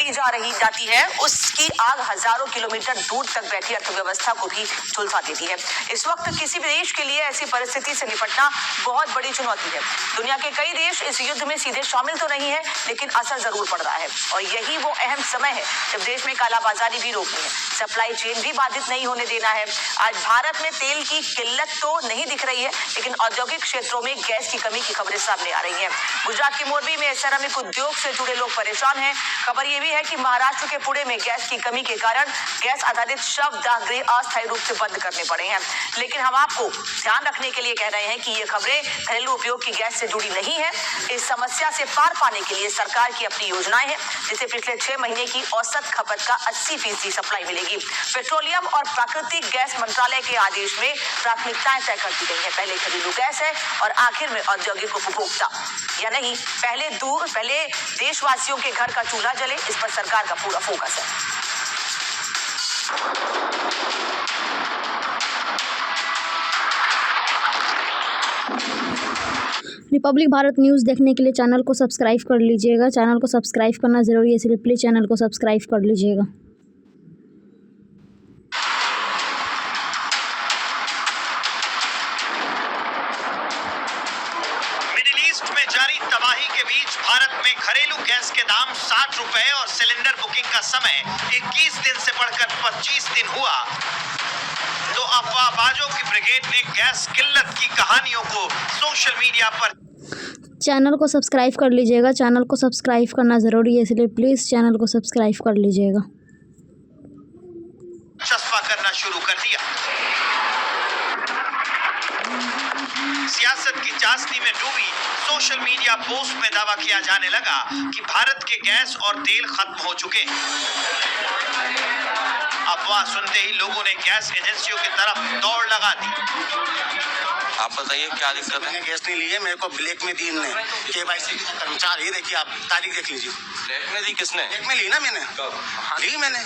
लड़ी जाती है उसकी आग हजारों किलोमीटर दूर तक बैठी अर्थव्यवस्था को भी झुलसा देती है। इस वक्त किसी भी देश के लिए ऐसी परिस्थिति से निपटना बहुत बड़ी चुनौती है। दुनिया के कई देश इस युद्ध में सीधे शामिल तो नहीं है, लेकिन असर जरूर पड़ रहा है और यही वो अहम समय है जब देश में कालाबाजारी भी रोकनी है, सप्लाई चेन भी बाधित नहीं होने देना है। आज भारत में तेल की किल्लत तो नहीं दिख रही है, लेकिन औद्योगिक क्षेत्रों में गैस की कमी की खबरें सामने आ रही हैं। गुजरात के मोरबी में सेरामिक उद्योग से जुड़े लोग परेशान हैं। खबर ये भी है कि महाराष्ट्र के पुणे में गैस की कमी के कारण गैस आधारित शवदाह गृह अस्थायी रूप से बंद करने पड़े हैं। लेकिन हम आपको ध्यान रखने के लिए कह रहे हैं कि ये खबरें घरेलू उपयोग की गैस से जुड़ी नहीं है। इस समस्या से पार पाने के लिए सरकार की अपनी योजनाएं हैं, जिससे पिछले 6 महीने की औसत खपत का 80% सप्लाई मिलेगी। पेट्रोलियम और प्राकृतिक गैस मंत्रालय के आदेश में प्राथमिकताएं तय कर दी गई है। पहले घरेलू गैस है और आखिर में औद्योगिक उपभोक्ता, या नहीं पहले देशवासियों के घर का चूल्हा जले, इस पर सरकार का पूरा फोकस है। रिपब्लिक भारत न्यूज़ देखने के लिए चैनल को सब्सक्राइब कर लीजिएगा। चैनल को सब्सक्राइब करना ज़रूरी है, इसलिए प्लीज़ चैनल को सब्सक्राइब कर लीजिएगा। मिडिल ईस्ट में जारी तबाही के बीच भारत में घरेलू गैस के दाम 60 रुपए और सिलेंडर बुकिंग का समय 21 दिन से बढ़कर 25 दिन हुआ, तो अफवाहबाजों की ब्रिगेड ने गैस किल्लत की कहानियों को सोशल मीडिया पर चैनल को सब्सक्राइब कर लीजिएगा। चैनल को सब्सक्राइब करना ज़रूरी है, इसलिए प्लीज़ चैनल को सब्सक्राइब कर लीजिएगा। चस्पा करना शुरू कर दिया। सियासत की चाशनी में डूबी सोशल मीडिया पोस्ट में दावा किया जाने लगा कि भारत के गैस और तेल खत्म हो चुके हैं। अफवाह सुनते ही लोगों ने गैस एजेंसियों की तरफ दौड़ लगा दी। आप बताइए क्या दिक्कत है? मैंने गैस नहीं ली है, मेरे को ब्लैक में दी इनने। KYC के कर्मचारी, ये देखिए आप तारीख देख लीजिए। ब्लैक में दी किसने? ब्लैक में ली ना मैंने। ली मैंने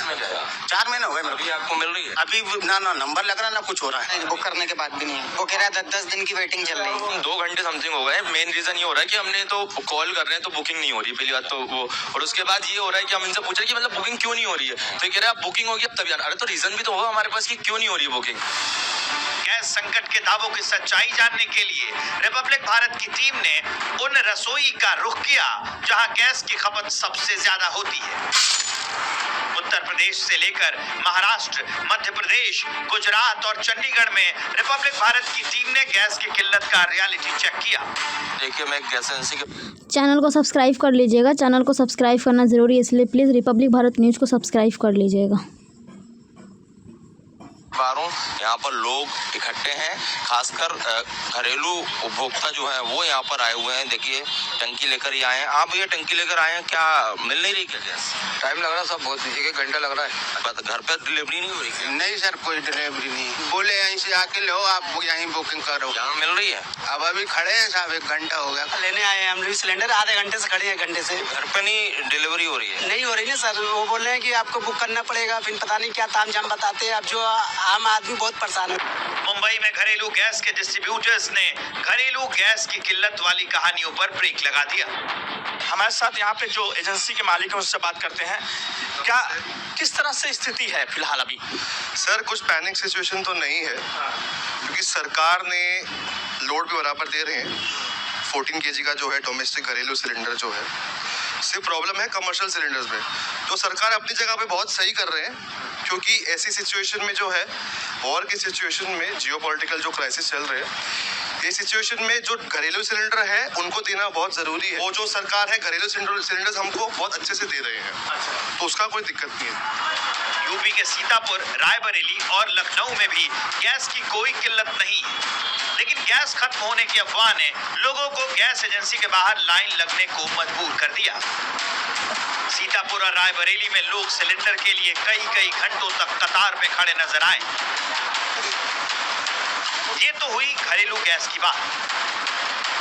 4 महीने हो गए। अभी आपको मिल रही है? अभी ना नंबर लग रहा ना कुछ हो रहा है। बुक करने के बाद भी नहीं है। वो कह रहा है 10 दिन की वेटिंग चल रही है। 2 घंटे समथिंग हो गए। मेन रीजन ये हो रहा है कि हमने तो कॉल कर रहे हैं तो बुकिंग नहीं हो रही, पहली बात तो वो, और उसके बाद ये हो रहा है कि हम इनसे पूछ रहे हैं कि मतलब बुकिंग क्यों नहीं हो रही है, तो कह रहे हैं आप बुकिंग होगी अब तभी आना। अरे तो रीजन भी तो हो हमारे पास कि क्यों नहीं हो रही है बुकिंग। गैस संकट के दावों की सच्चाई जानने के लिए रिपब्लिक भारत की टीम ने उन रसोई का रुख किया जहां गैस की खपत सबसे ज्यादा होती है। उत्तर प्रदेश से लेकर महाराष्ट्र, मध्य प्रदेश, गुजरात और चंडीगढ़ में रिपब्लिक भारत की टीम ने गैस की किल्लत का रियलिटी चेक किया। देखिए मैं गैस एजेंसी के चैनल को सब्सक्राइब कर लीजिएगा। चैनल को सब्सक्राइब करना ज़रूरी है, इसलिए प्लीज़ रिपब्लिक भारत न्यूज़ को सब्सक्राइब कर लीजिएगा। यहाँ पर लोग इकट्ठे हैं, खासकर घरेलू उपभोक्ता जो है वो यहाँ पर आए हुए हैं। देखिए टंकी लेकर ही आए हैं। आप ये टंकी लेकर आए हैं, क्या मिल नहीं रही क्या गैस? टाइम लग रहा है, सब बहुत 1 घंटा लग रहा है। घर पर डिलीवरी नहीं हो रही? नहीं सर, कोई डिलीवरी नहीं। बोले यहीं से आके लो, आप यहीं बुकिंग करो। यहाँ मिल रही है? अब अभी खड़े हैं साहब, 1 घंटा हो गया। लेने आए हैं हम सिलेंडर, आधे घंटे से खड़े हैं, 1 घंटे से। घर पे नहीं डिलीवरी हो रही है? नहीं हो रही ना सर, वो बोल रहे हैं कि आपको बुक करना पड़ेगा, फिर पता नहीं क्या तामझाम बताते हैं। अब जो आम आदमी बहुत परेशान है। मुंबई में घरेलू गैस के डिस्ट्रीब्यूटर्स ने घरेलू गैस की किल्लत वाली कहानियों पर ब्रेक लगा दिया। हमारे साथ यहाँ पे जो एजेंसी के मालिक है उससे बात करते हैं। क्या किस तरह से स्थिति है फिलहाल अभी? सर कुछ पैनिक सिचुएशन तो नहीं है, क्योंकि सरकार ने लोड भी बराबर दे रहे हैं। 14 kg का जो है डोमेस्टिक घरेलू सिलेंडर जो है, सिर्फ प्रॉब्लम है कमर्शियल सिलेंडर्स में। तो सरकार अपनी जगह पे बहुत सही कर रहे हैं, क्योंकि ऐसी सिचुएशन में जो है, वॉर की सिचुएशन में, जियोपॉलिटिकल जो क्राइसिस चल रहे हैं, ये सिचुएशन में जो घरेलू सिलेंडर है उनको देना बहुत जरूरी है। वो जो सरकार है घरेलू सिलेंडर्स हमको बहुत अच्छे से दे रहे हैं, तो उसका कोई दिक्कत नहीं है। यूपी के सीतापुर, रायबरेली और लखनऊ में भी गैस की कोई किल्लत नहीं है, लेकिन गैस खत्म होने की अफवाह ने लोगों को गैस एजेंसी के बाहर लाइन लगने को मजबूर कर दिया। सीतापुर और रायबरेली में लोग सिलेंडर के लिए कई घंटों तक कतार में खड़े नजर आए। ये तो हुई घरेलू गैस की बात।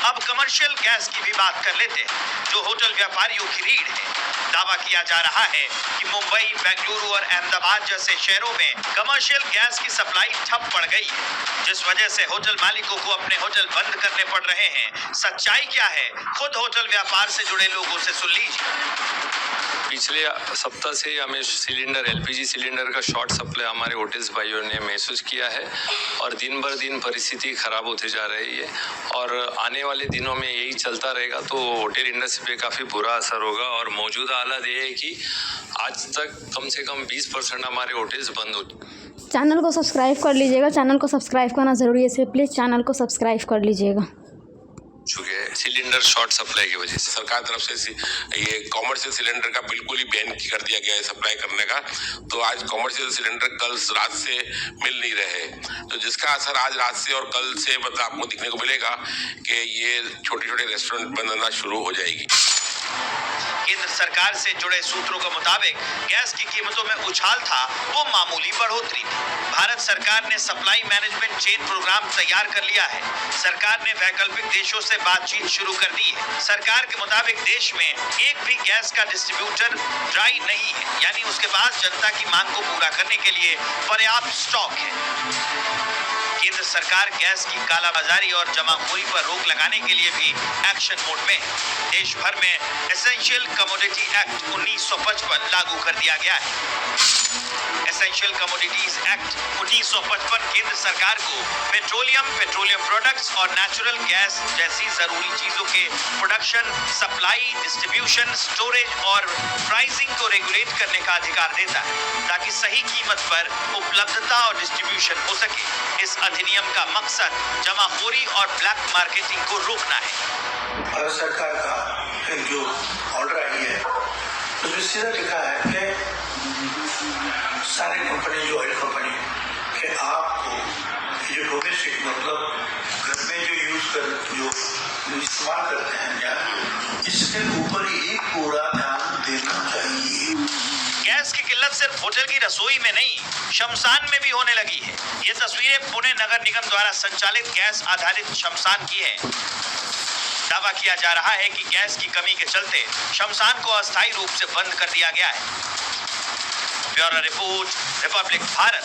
अब कमर्शियल गैस की भी बात कर लेते हैं, जो होटल व्यापारियों की रीढ़ है। दावा किया जा रहा है कि मुंबई, बेंगलुरु और अहमदाबाद जैसे शहरों में कमर्शियल गैस की सप्लाई ठप पड़ गई है, जिस वजह से होटल मालिकों को अपने होटल बंद करने पड़ रहे हैं। सच्चाई क्या है, खुद होटल व्यापार से जुड़े लोगों से सुन लीजिए। पिछले सप्ताह से हमें सिलेंडर, एलपीजी सिलेंडर का शॉर्ट सप्लाई हमारे होटल्स भाइयों ने महसूस किया है और दिन भर दिन परिस्थिति खराब होती जा रही है और आने वाले दिनों में यही चलता रहेगा तो होटल इंडस्ट्री पे काफ़ी बुरा असर होगा। और मौजूदा हालात ये है कि आज तक कम से कम 20% हमारे होटल्स बंद हो चैनल को सब्सक्राइब कर लीजिएगा। चैनल को सब्सक्राइब करना ज़रूरी है, इसलिए प्लीज़ चैनल को सब्सक्राइब कर लीजिएगा। चुके हैं सिलेंडर शॉर्ट सप्लाई की वजह से। सरकार तरफ से ये कॉमर्शियल सिलेंडर का बिल्कुल ही बैन कर दिया गया है सप्लाई करने का। तो आज कॉमर्शियल सिलेंडर कल रात से मिल नहीं रहे, तो जिसका असर आज रात से और कल से मतलब आपको दिखने को मिलेगा कि ये छोटे छोटे रेस्टोरेंट बंद होना शुरू हो जाएगी। केंद्र सरकार से जुड़े सूत्रों के मुताबिक गैस की कीमतों में उछाल था वो मामूली बढ़ोतरी थी। भारत सरकार ने सप्लाई मैनेजमेंट चेन प्रोग्राम तैयार कर लिया है। सरकार ने वैकल्पिक देशों से बातचीत शुरू कर दी है। सरकार के मुताबिक देश में एक भी गैस का डिस्ट्रीब्यूटर ड्राई नहीं है, यानी उसके पास जनता की मांग को पूरा करने के लिए पर्याप्त स्टॉक है। केंद्र सरकार गैस की कालाबाजारी और जमाखोरी पर रोक लगाने के लिए भी एक्शन मोड में है। देश भर में एसेंशियल कमोडिटी एक्ट 1955 लागू कर दिया गया है। एसेंशियल कमोडिटीज एक्ट 1955 केंद्र सरकार को पेट्रोलियम प्रोडक्ट्स और नेचुरल गैस जैसी जरूरी चीजों के प्रोडक्शन, सप्लाई, डिस्ट्रीब्यूशन, स्टोरेज और प्राइसिंग को रेगुलेट करने का अधिकार देता है, ताकि सही कीमत पर उपलब्धता और डिस्ट्रीब्यूशन हो सके। इस अधिनियम का मकसद जमाखोरी और ब्लैक मार्केटिंग को रोकना है। भारत सरकार का एक जो ऑर्डर आई है उसमें सीधा लिखा है कि सारी कंपनी, जो ऑयल कंपनी, कि आपको जो डोमेस्टिक मतलब घर में जो यूज कर जो इस्तेमाल करते हैं या इसके ऊपर ही पूरा ध्यान देना चाहिए। गैस की किल्लत सिर्फ होटल की रसोई में नहीं, शमशान में भी होने लगी है। ये तस्वीरें पुणे नगर निगम द्वारा संचालित गैस आधारित शमशान की है। दावा किया जा रहा है कि गैस की कमी के चलते शमशान को अस्थायी रूप से बंद कर दिया गया है। Bureau report, Republic Bharat.